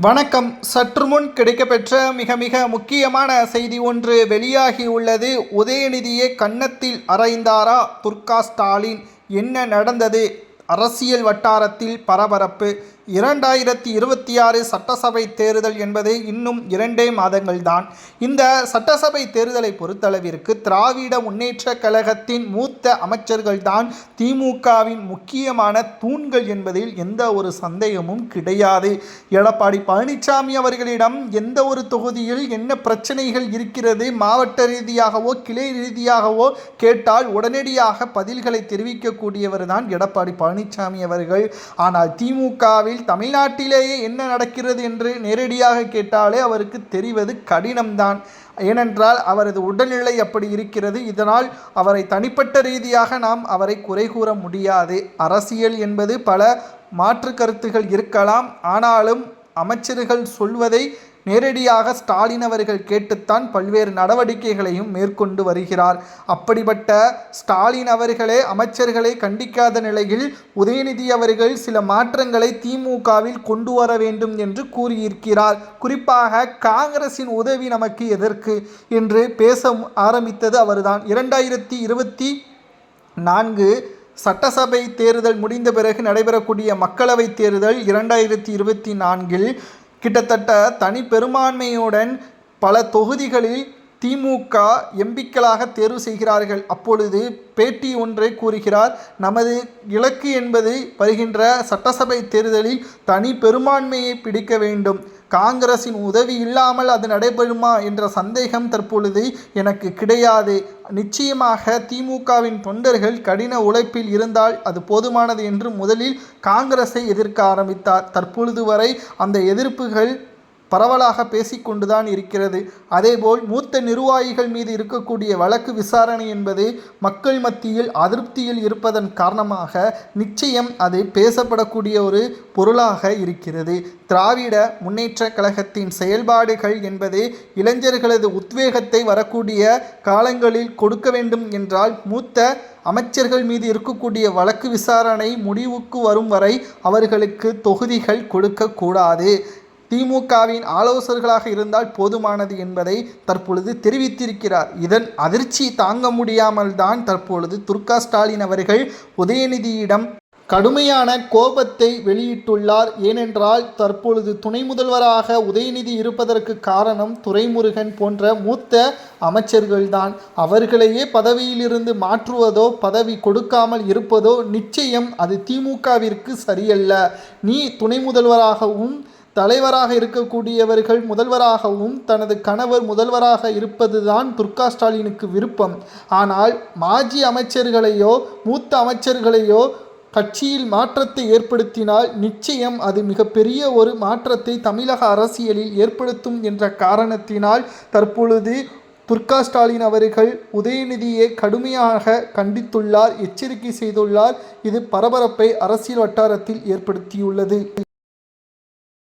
வணக்கம். சற்று முன் கிடைக்கப்பெற்ற மிக முக்கியமான செய்தி ஒன்று வெளியாகியுள்ளது. உதயநிதியை கன்னத்தில் அறைந்தாரா ஸ்டாலின்? என்ன நடந்தது? அரசியல் வட்டாரத்தில் பரபரப்பு. 2026 சட்டசபை தேர்தல் என்பது இன்னும் 2 மாதங்கள் தான். இந்த சட்டசபை தேர்தலை பொறுத்தளவிற்கு திராவிட முன்னேற்ற கழகத்தின் மூத்த அமைச்சர்கள் தான் திமுகவின் முக்கியமான தூண்கள் என்பதில் எந்த ஒரு சந்தேகமும் கிடையாது. எடப்பாடி பழனிசாமி அவர்களிடம் எந்த ஒரு தொகுதியில் என்ன பிரச்சனைகள் இருக்கிறது, மாவட்ட ரீதியாகவோ கிளை ரீதியாகவோ கேட்டால் உடனடியாக பதில்களை தெரிவிக்கக்கூடியவர் தான் எடப்பாடி பழனிசாமி அவர்கள். ஆனால் திமுகவில் தமிழ்நாட்டிலேயே என்ன நடக்கிறது என்று நேரடியாக கேட்டாலே அவருக்கு தெரிவது கடினம்தான். ஏனென்றால் அவரது உடல்நிலை அப்படி இருக்கிறது. இதனால் அவரை தனிப்பட்ட ரீதியாக நாம் அவரை குறை கூற முடியாது. அரசியல் என்பது பல மாற்று கருத்துகள் இருக்கலாம். ஆனாலும் அமைச்சர்கள் சொல்வதை நேரடியாக ஸ்டாலின் அவர்கள் கேட்டுத்தான் பல்வேறு நடவடிக்கைகளையும் மேற்கொண்டு வருகிறார். அப்படிப்பட்ட ஸ்டாலின் அவர்களே அமைச்சர்களை கண்டிக்காத நிலையில் உதயநிதி அவர்கள் சில மாற்றங்களை திமுகவில் கொண்டு வர வேண்டும் என்று கூறியிருக்கிறார். குறிப்பாக காங்கிரசின் உதவி நமக்கு எதற்கு என்று பேச ஆரம்பித்தது அவர்தான். 2024 சட்டசபை தேர்தல் முடிந்த பிறகு நடைபெறக்கூடிய மக்களவைத் தேர்தல் 2024 கிட்டத்தட்ட தனி பெரும்பான்மையுடன் பல தொகுதிகளில் திமுக எம்பிக்களாக தேர்வு செய்கிறார்கள். அப்பொழுது பேட்டி ஒன்றை கூறுகிறார். நமது இலக்கு என்பது வருகின்ற சட்டசபை தேர்தலில் தனி பெரும்பான்மையை பிடிக்க வேண்டும். காங்கிரசின் உதவி இல்லாமல் அது நடைபெறுமா என்ற சந்தேகம் தற்பொழுது எனக்கு கிடையாது. நிச்சயமாக திமுகவின் தொண்டர்கள் கடின உழைப்பில் இருந்தால் அது போதுமானது என்று முதலில் காங்கிரஸை எதிர்க்க ஆரம்பித்தார். தற்பொழுது வரை அந்த எதிர்ப்புகள் பரவலாக பேசிக்கொண்டுதான் இருக்கிறது. அதேபோல் மூத்த நிர்வாகிகள் மீது இருக்கக்கூடிய வழக்கு விசாரணை என்பது மக்கள் மத்தியில் அதிருப்தியில் இருப்பதன் காரணமாக நிச்சயம் அது பேசப்படக்கூடிய ஒரு பொருளாக இருக்கிறது. திராவிட முன்னேற்ற கழகத்தின் செயல்பாடுகள் என்பது இளைஞர்களது உத்வேகத்தை வரக்கூடிய காலங்களில் கொடுக்க வேண்டும் என்றால் மூத்த அமைச்சர்கள் மீது இருக்கக்கூடிய வழக்கு விசாரணை முடிவுக்கு வரும் வரை அவர்களுக்கு தொகுதிகள் கொடுக்கக்கூடாது. திமுகவின் ஆலோசகர்களாக இருந்தால் போதுமானது என்பதை தற்பொழுது தெரிவித்திருக்கிறார். இதன் அதிர்ச்சி தாங்க முடியாமல் தான் தற்பொழுது ஸ்டாலின் அவர்கள் உதயநிதியிடம் கடுமையான கோபத்தை வெளியிட்டுள்ளார். ஏனென்றால் தற்பொழுது துணை முதல்வராக உதயநிதி இருப்பதற்கு காரணம் துரைமுருகன் போன்ற மூத்த அமைச்சர்கள்தான். அவர்களையே பதவியிலிருந்து மாற்றுவதோ பதவி கொடுக்காமல் இருப்பதோ நிச்சயம் அது திமுகவிற்கு சரியல்ல. நீ துணை முதல்வராகவும் தலைவராக இருக்கக்கூடியவர்கள் முதல்வராகவும் தனது கணவர் முதல்வராக இருப்பதுதான் ஸ்டாலினுக்கு விருப்பம். ஆனால் மாஜி அமைச்சர்களையோ மூத்த அமைச்சர்களையோ கட்சியில் மாற்றத்தை ஏற்படுத்தினால் நிச்சயம் அது மிகப்பெரிய ஒரு மாற்றத்தை தமிழக அரசியலில் ஏற்படுத்தும் என்ற காரணத்தினால் தற்பொழுது ஸ்டாலின் அவர்கள் உதயநிதியை கடுமையாக கண்டித்துள்ளார், எச்சரிக்கை செய்துள்ளார். இது பரபரப்பை அரசியல் வட்டாரத்தில் ஏற்படுத்தியுள்ளது.